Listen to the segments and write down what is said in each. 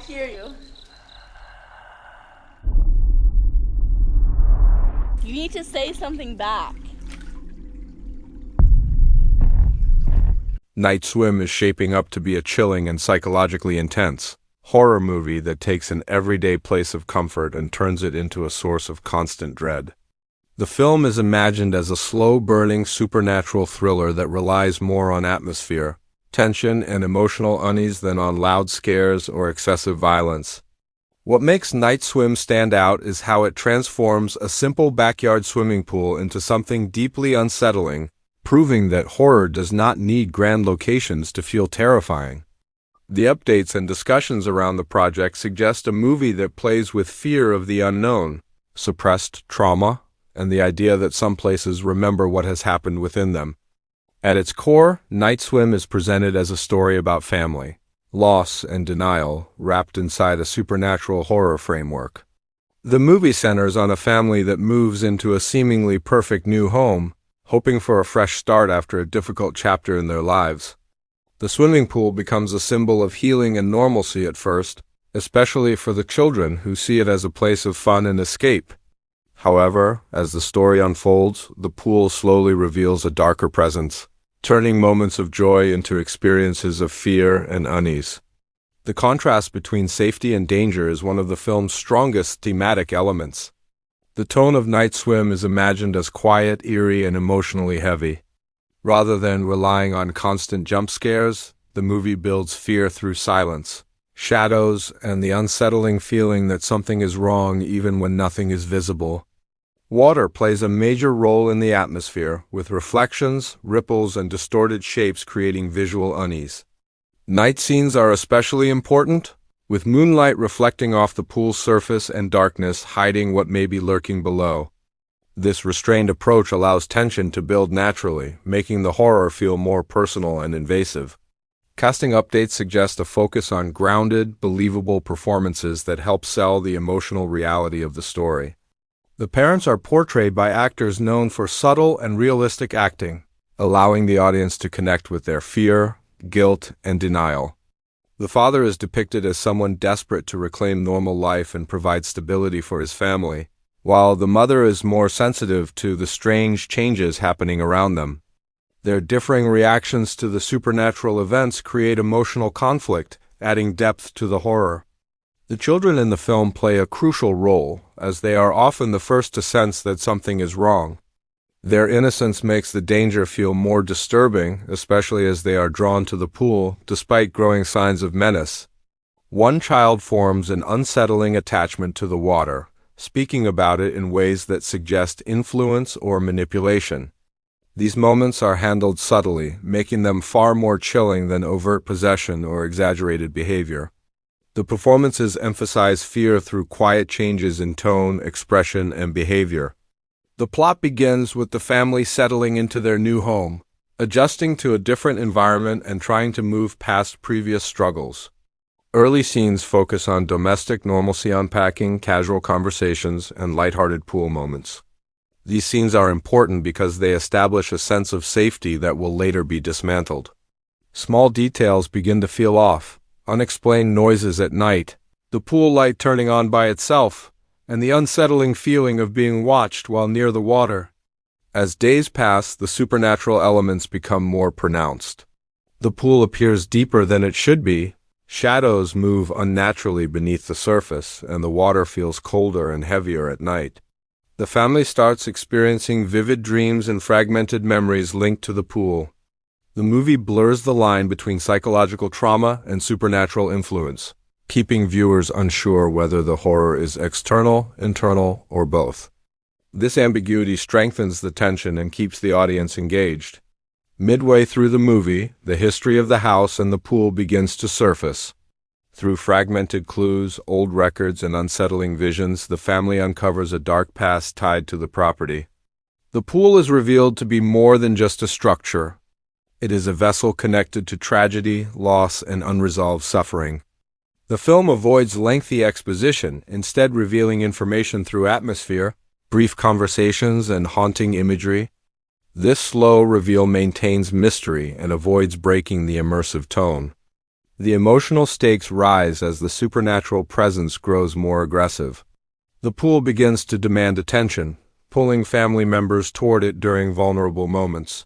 hear you. You need to say something back. Night Swim is shaping up to be a chilling and psychologically intense horror movie that takes an everyday place of comfort and turns it into a source of constant dread. The film is imagined as a slow-burning supernatural thriller that relies more on atmosphere, tension, and emotional unease than on loud scares or excessive violence. What makes Night Swim stand out is how it transforms a simple backyard swimming pool into something deeply unsettling, proving that horror does not need grand locations to feel terrifying. The updates and discussions around the project suggest a movie that plays with fear of the unknown, suppressed trauma, and the idea that some places remember what has happened within them. At its core, Night Swim is presented as a story about family, loss, and denial, wrapped inside a supernatural horror framework. The movie centers on a family that moves into a seemingly perfect new home, hoping for a fresh start after a difficult chapter in their lives. The swimming pool becomes a symbol of healing and normalcy at first, especially for the children who see it as a place of fun and escape. However, as the story unfolds, the pool slowly reveals a darker presence, turning moments of joy into experiences of fear and unease. The contrast between safety and danger is one of the film's strongest thematic elements. The tone of Night Swim is imagined as quiet, eerie, and emotionally heavy. Rather than relying on constant jump scares, the movie builds fear through silence, shadows, and the unsettling feeling that something is wrong even when nothing is visible. Water plays a major role in the atmosphere, with reflections, ripples, and distorted shapes creating visual unease. Night scenes are especially important, with moonlight reflecting off the pool's surface and darkness hiding what may be lurking below. This restrained approach allows tension to build naturally, making the horror feel more personal and invasive. Casting updates suggest a focus on grounded, believable performances that help sell the emotional reality of the story. The parents are portrayed by actors known for subtle and realistic acting, allowing the audience to connect with their fear, guilt, and denial. The father is depicted as someone desperate to reclaim normal life and provide stability for his family, while the mother is more sensitive to the strange changes happening around them. Their differing reactions to the supernatural events create emotional conflict, adding depth to the horror. The children in the film play a crucial role, as they are often the first to sense that something is wrong. Their innocence makes the danger feel more disturbing, especially as they are drawn to the pool, despite growing signs of menace. One child forms an unsettling attachment to the water, speaking about it in ways that suggest influence or manipulation. These moments are handled subtly, making them far more chilling than overt possession or exaggerated behavior. The performances emphasize fear through quiet changes in tone, expression, and behavior. The plot begins with the family settling into their new home, adjusting to a different environment and trying to move past previous struggles. Early scenes focus on domestic normalcy unpacking, casual conversations, and lighthearted pool moments. These scenes are important because they establish a sense of safety that will later be dismantled. Small details begin to feel off, unexplained noises at night, the pool light turning on by itself, and the unsettling feeling of being watched while near the water. As days pass, the supernatural elements become more pronounced. The pool appears deeper than it should be, shadows move unnaturally beneath the surface, and the water feels colder and heavier at night. The family starts experiencing vivid dreams and fragmented memories linked to the pool. The movie blurs the line between psychological trauma and supernatural influence, keeping viewers unsure whether the horror is external, internal, or both. This ambiguity strengthens the tension and keeps the audience engaged. Midway through the movie, the history of the house and the pool begins to surface. Through fragmented clues, old records, and unsettling visions, the family uncovers a dark past tied to the property. The pool is revealed to be more than just a structure. It is a vessel connected to tragedy, loss, and unresolved suffering. The film avoids lengthy exposition, instead revealing information through atmosphere, brief conversations, and haunting imagery. This slow reveal maintains mystery and avoids breaking the immersive tone. The emotional stakes rise as the supernatural presence grows more aggressive. The pool begins to demand attention, pulling family members toward it during vulnerable moments.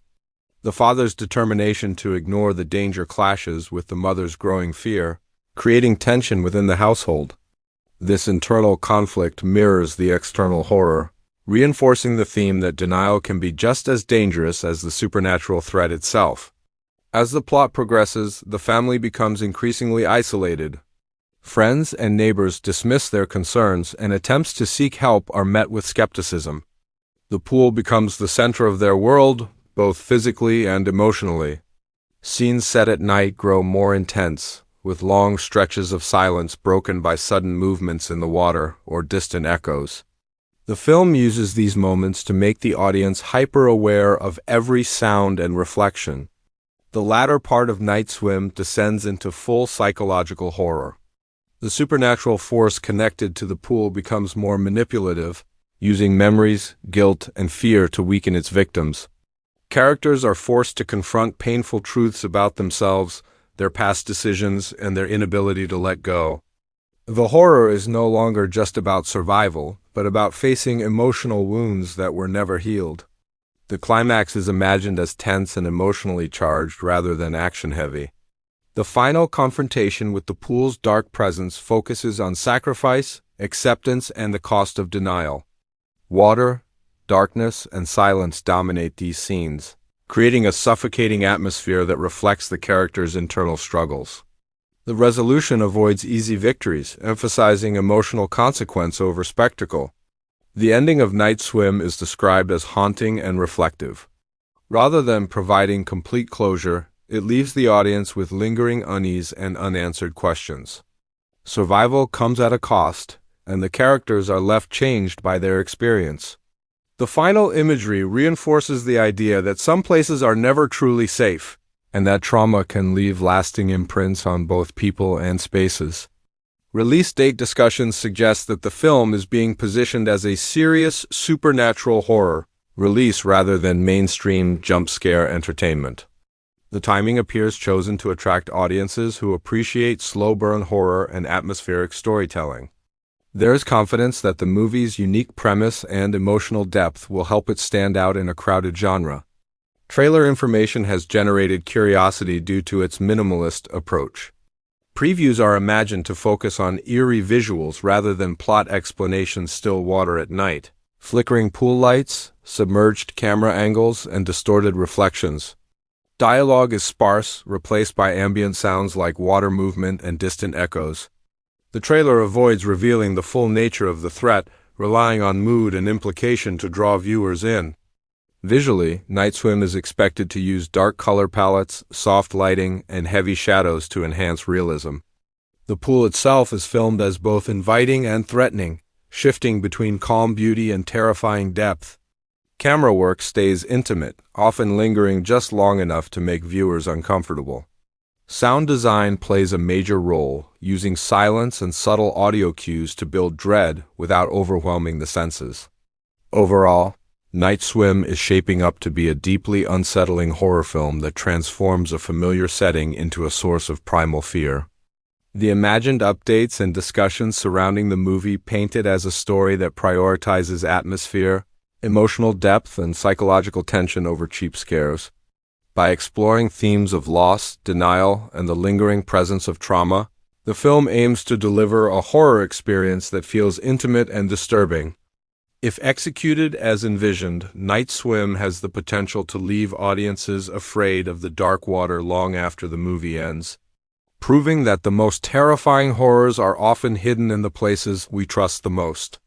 The father's determination to ignore the danger clashes with the mother's growing fear, creating tension within the household. This internal conflict mirrors the external horror, reinforcing the theme that denial can be just as dangerous as the supernatural threat itself. As the plot progresses, the family becomes increasingly isolated. Friends and neighbors dismiss their concerns, and attempts to seek help are met with skepticism. The pool becomes the center of their world, both physically and emotionally. Scenes set at night grow more intense, with long stretches of silence broken by sudden movements in the water or distant echoes. The film uses these moments to make the audience hyper-aware of every sound and reflection. The latter part of Night Swim descends into full psychological horror. The supernatural force connected to the pool becomes more manipulative, using memories, guilt, and fear to weaken its victims. Characters are forced to confront painful truths about themselves, their past decisions, and their inability to let go. The horror is no longer just about survival, but about facing emotional wounds that were never healed. The climax is imagined as tense and emotionally charged rather than action-heavy. The final confrontation with the pool's dark presence focuses on sacrifice, acceptance, and the cost of denial. Water, darkness, and silence dominate these scenes, creating a suffocating atmosphere that reflects the characters' internal struggles. The resolution avoids easy victories, emphasizing emotional consequence over spectacle. The ending of Night Swim is described as haunting and reflective. Rather than providing complete closure, it leaves the audience with lingering unease and unanswered questions. Survival comes at a cost, and the characters are left changed by their experience. The final imagery reinforces the idea that some places are never truly safe, and that trauma can leave lasting imprints on both people and spaces. Release date discussions suggest that the film is being positioned as a serious supernatural horror release rather than mainstream jump-scare entertainment. The timing appears chosen to attract audiences who appreciate slow-burn horror and atmospheric storytelling. There is confidence that the movie's unique premise and emotional depth will help it stand out in a crowded genre. Trailer information has generated curiosity due to its minimalist approach. Previews are imagined to focus on eerie visuals rather than plot explanations. Still water at night, flickering pool lights, submerged camera angles, and distorted reflections. Dialogue is sparse, replaced by ambient sounds like water movement and distant echoes. The trailer avoids revealing the full nature of the threat, relying on mood and implication to draw viewers in. Visually, Night Swim is expected to use dark color palettes, soft lighting, and heavy shadows to enhance realism. The pool itself is filmed as both inviting and threatening, shifting between calm beauty and terrifying depth. Camera work stays intimate, often lingering just long enough to make viewers uncomfortable. Sound design plays a major role, using silence and subtle audio cues to build dread without overwhelming the senses. Overall, Night Swim is shaping up to be a deeply unsettling horror film that transforms a familiar setting into a source of primal fear. The imagined updates and discussions surrounding the movie paint it as a story that prioritizes atmosphere, emotional depth, and psychological tension over cheap scares. By exploring themes of loss, denial, and the lingering presence of trauma, the film aims to deliver a horror experience that feels intimate and disturbing. If executed as envisioned, Night Swim has the potential to leave audiences afraid of the dark water long after the movie ends, proving that the most terrifying horrors are often hidden in the places we trust the most.